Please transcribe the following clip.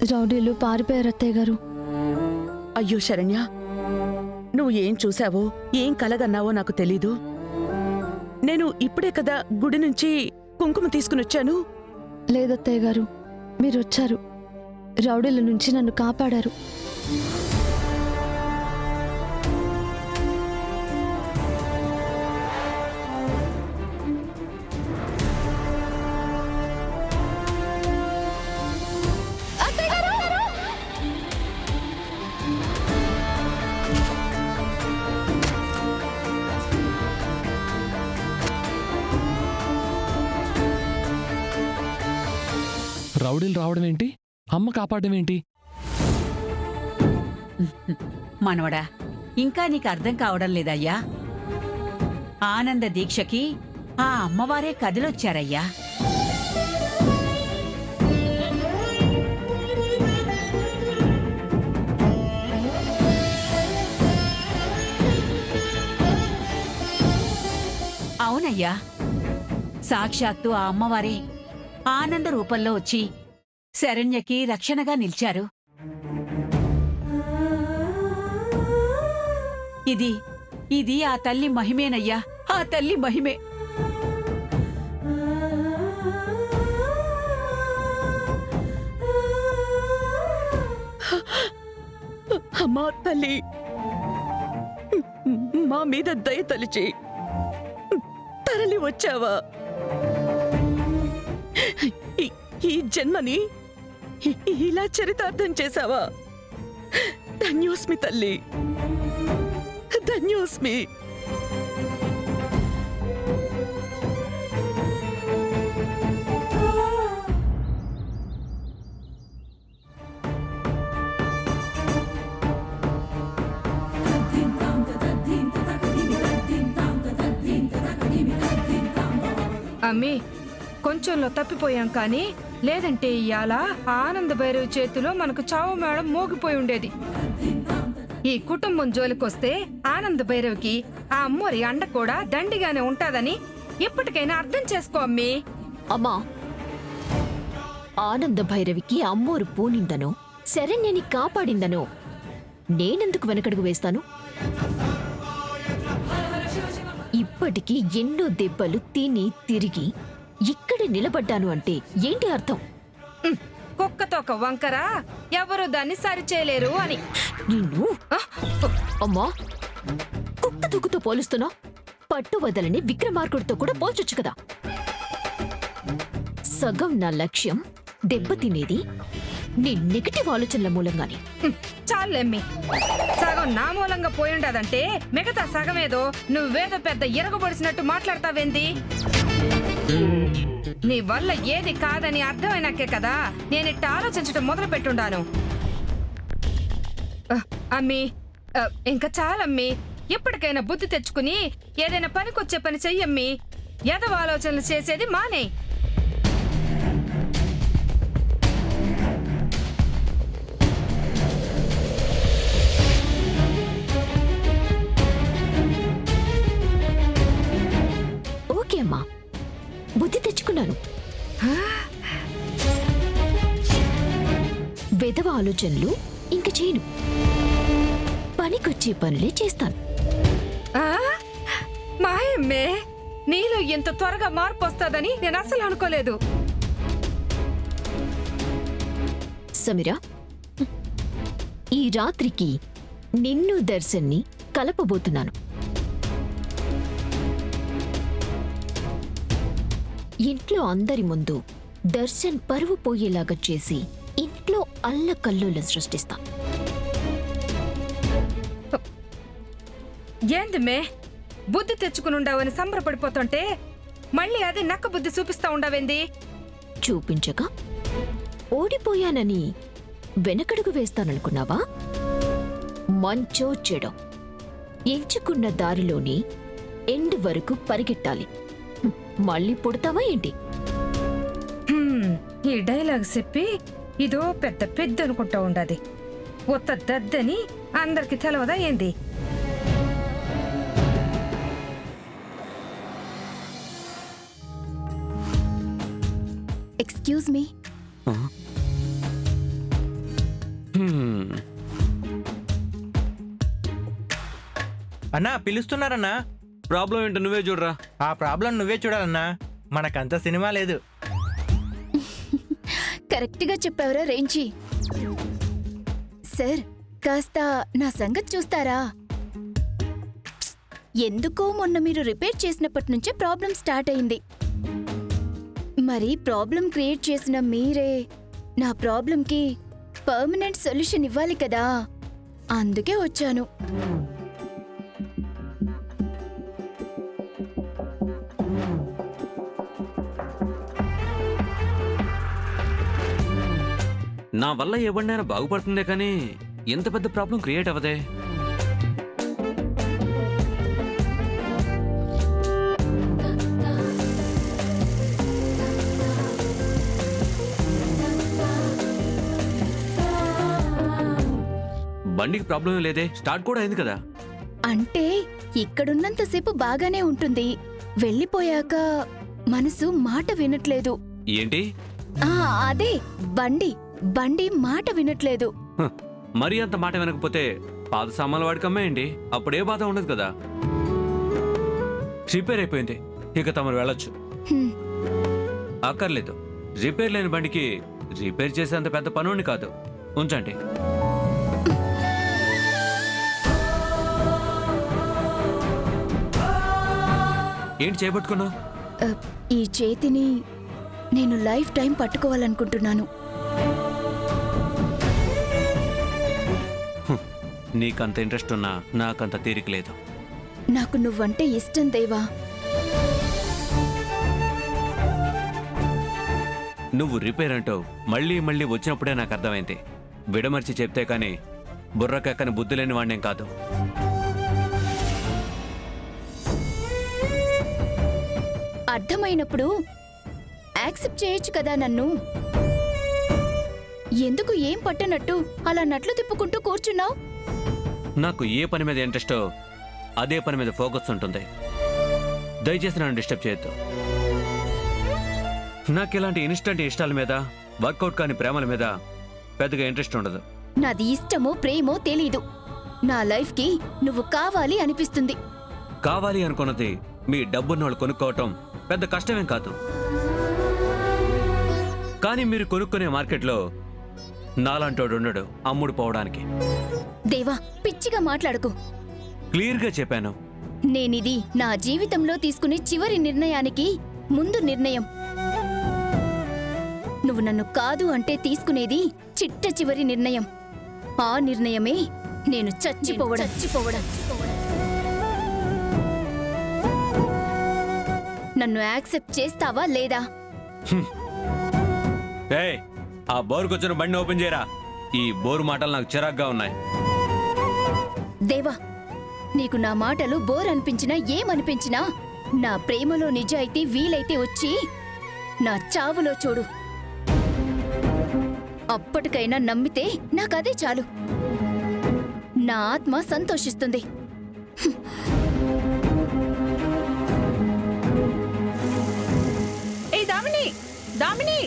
రౌడీలు పారిపోయారు అత్తయ్య గారు. అయ్యో శరణ్య, నువ్వు ఏం చూసావో ఏం కలగన్నావో నాకు తెలీదు. నేను ఇప్పుడే కదా గుడి నుంచి కుంకుమ తీసుకునొచ్చాను. లేదత్తయ్య గారు, మీరొచ్చారు, రౌడీల నుంచి నన్ను కాపాడారు. రౌడీలు రావడం ఏంటి, అమ్మ కాపాడడం ఏంటి? మనవడా, ఇంకా నీకు అర్థం కావడం లేదయ్యా. ఆనంద దీక్షకి ఆ అమ్మవారే కదిలొచ్చారయ్యా. అవునయ్యా, సాక్షాత్తు ఆ అమ్మవారే ఆనంద రూపంలో వచ్చి శరణ్యకి రక్షణగా నిలిచారు. ఇది ఆ తల్లి మహిమేనయ్యా, ఆ తల్లి మహిమే. అమ్మా తల్లి, మా మీద దయ తలిచి తరలి వచ్చావా? ఈ జన్మని ఇలా చరితార్థం చేశావా? ధన్యోస్మి తల్లి, ధన్యోస్మి. అమ్మీ, కొంచెంలో తప్పిపోయాం కానీ లేదంటే ఇయాల ఆనంద భైరవి చేతిలో మనకు చావు మేడం మోగిపోయి ఉండేది. ఈ కుటుంబం జోలికొస్తే ఆనంద భైరవికి ఆ అమ్మోరి అండ కూడా దండిగానే ఉంటాదని ఇప్పటికైనా అర్థం చేసుకో అమ్మీ. అమ్మా, ఆనంద భైరవికి అమ్మోరు పూనిందనో శరణ్యని కాపాడిందనో నేనెందుకు వెనకడుగు వేస్తాను? ఇప్పటికీ ఎన్నో దెబ్బలు తిని తిరిగి ఇక్కడే నిలబడ్డాను అంటే ఏంటి అర్థం? కుక్కతో ఒక వంకర ఎవరు దాన్ని సరిచేయలేరు అని. నిన్ను అమ్మా, కుక్క తుక్కుతో పోలుస్తున్నా? పట్టు వదలని విక్రమార్కుడితో కూడా పోల్చొచ్చు కదా. సగం నా లక్ష్యం దెబ్బతినేది నీ నెగటివ్ ఆలోచనల మూలంగానే. చాలెమ్మి, సగం నా మూలంగా పోయిండదంటే మిగతా సగమేదో నువ్వేదో పెద్ద ఇరగబడిసినట్టు మాట్లాడతావేంది? నీ వల్ల ఏది కాదని అర్థమైనాకే కదా నేనిట్ట ఆలోచించటం మొదలు పెట్టుండాను. అమ్మీ, ఇంకా చాలమ్మీ, ఇప్పటికైనా బుద్ధి తెచ్చుకుని ఏదైనా పనికొచ్చే పని చెయ్యమ్మీ. ఎదవ ఆలోచనలు చేసేది మానే. ఓకే అమ్మా, బుద్ధి తెచ్చుకున్నాను. వెధవ ఆలోచనలు ఇంక చేయను, పనికొచ్చే పనులే చేస్తాను. మాయమ్మే, నీలో ఇంత త్వరగా మార్పు వస్తుందని నేను అసలు అనుకోలేదు. సమీరా, ఈ రాత్రికి నిన్ను దర్శన్ని కలపబోతున్నాను. ఇంట్లో అందరి ముందు దర్శన్ పరువు పోయేలాగా చేసి ఇంట్లో అల్లకల్లోలం సృష్టిస్తా. ఏందిమే, బుద్ధి తెచ్చుకునుండావని సంబరపడిపోతుంటే మళ్ళీ అది నక్క బుద్ధి చూపిస్తా ఉండవేంది? చూపించక ఓడిపోయానని వెనకడుగు వేస్తాననుకున్నావా? మంచో చెడో ఎంచుకున్న దారిలోనే ఎండ్ వరకు పరిగెట్టాలి. మళ్ళీ పుడతావా ఏంటి? ఈ డైలాగ్ చెప్పి ఇదో పెద్ద పెద్ద అనుకుంటా ఉండది. ఒత్త దద్దని అందరికి తెలవదా ఏంది? ఎక్స్క్యూజ్ మీ, అన్నా పిలుస్తున్నారన్నా. ప్రాబ్లం ఏంటో నువ్వే చూడరా. ఆ ప్రాబ్లం నువ్వే చూడాలన్నా, మనకంత సినిమా లేదు. కరెక్ట్గా చెప్పావురా రేంచి. సార్ కాస్త నా సంగతి చూస్తారా? ఎందుకో మొన్న మీరు రిపేర్ చేసినప్పటి నుంచే ప్రాబ్లం స్టార్ట్ అయింది. మరి ప్రాబ్లం క్రియేట్ చేసిన మీరే నా ప్రాబ్లంకి పర్మనెంట్ సొల్యూషన్ ఇవ్వాలి కదా, అందుకే వచ్చాను. నా వల్ల ఎవరినైనా బాగుపడుతుందే కానీ ఎంత పెద్ద ప్రాబ్లం క్రియేట్ అవ్వదే. బండికి ప్రాబ్లం లేదే, స్టార్ట్ కూడా అయింది కదా. అంటే ఇక్కడున్నంతసేపు బాగానే ఉంటుంది, వెళ్ళిపోయాక మనసు మాట వినట్లేదు. ఏంటి? అదే బండి మాట వినట్లేదు. మరీ అంత మాట వినకపోతే పాత సామాన్ల వాడికి అమ్మేయండి, అప్పుడే బాధ ఉండదు కదా. రిపేర్ అయిపోయింది, ఇక తమరు వెళ్ళొచ్చు. హ్మ్. అక్కర్లేదు, రిపేర్ లేని బండికి రిపేర్ చేసేంత పెద్ద పనుని కాదు. ఉంచండి. ఏంటి చేపట్టుకున్నావు? ఈ చేతిని నేను లైఫ్ టైం పట్టుకోవాలనుకుంటున్నాను. నీకంత ఇంట్రెస్ట్ ఉన్నా నాకంత తీరిక లేదు. నాకు నువ్వంటే ఇష్టం దేవా. నువ్వు రిపేర్ అంటావు, మళ్ళీ మళ్ళీ వచ్చినప్పుడే నాకు అర్థమైంది. విడమర్చి చెప్తే కానీ బుర్రకెక్కని బుద్ధి లేని వాణ్ణేం కాదు. అర్థమైనప్పుడు యాక్సెప్ట్ చేయొచ్చు కదా నన్ను. ఎందుకు ఏం పట్టనట్టు అలా నట్లు తిప్పుకుంటూ కూర్చున్నావు? నాకు ఏ పని మీద ఇంట్రెస్టో అదే పని మీద ఫోకస్ ఉంటుంది. దయచేసి నన్ను డిస్టర్బ్ చేయొద్దు. నాకు ఇలాంటి ఇన్స్టంట్ ఇష్టాల మీద, వర్కౌట్ కాని ప్రేమల మీద పెద్దగా ఇంట్రెస్ట్ ఉండదు. నాది ఇష్టమో ప్రేమో తెలీదు. నా లైఫ్కి నువ్వు కావాలి అనిపిస్తుంది. కావాలి అనుకున్నది మీ డబ్బున్నోళ్ళు కొనుక్కోవటం పెద్ద కష్టమేం కాదు. కానీ మీరు కొనుక్కునే మార్కెట్లో నాలాంటోడు ఉండడు అమ్ముడు పోవడానికి. దేవా పిచ్చిగా మాట్లాడకు. క్లియర్గా చెప్పాను. నేనిది నా జీవితంలో తీసుకునే చివరి నిర్ణయానికి ముందు నిర్ణయం. నువ్వు నన్ను కాదు అంటే తీసుకునేది చిట్ట చివరి నిర్ణయం. ఆ నిర్ణయమే నేను చచ్చిపోవడం. నన్ను యాక్సెప్ట్ చేస్తావా లేదా? ఏయ్, ఆ బోరుకొచ్చిన బండి ఓపెన్ చేయరా. ఈ బోరు మాటలు నాకు చిరాగ్గా ఉన్నాయి. దేవా నీకు నా మాటలు బోర్ అనిపించినా ఏమనిపించినా నా ప్రేమలో నిజాయితీ వీలైతే వచ్చి నా చావులో చూడు. అప్పటికైనా నమ్మితే నాకదే చాలు. నా ఆత్మ సంతోషిస్తుంది. ఏ దామిని, దామిని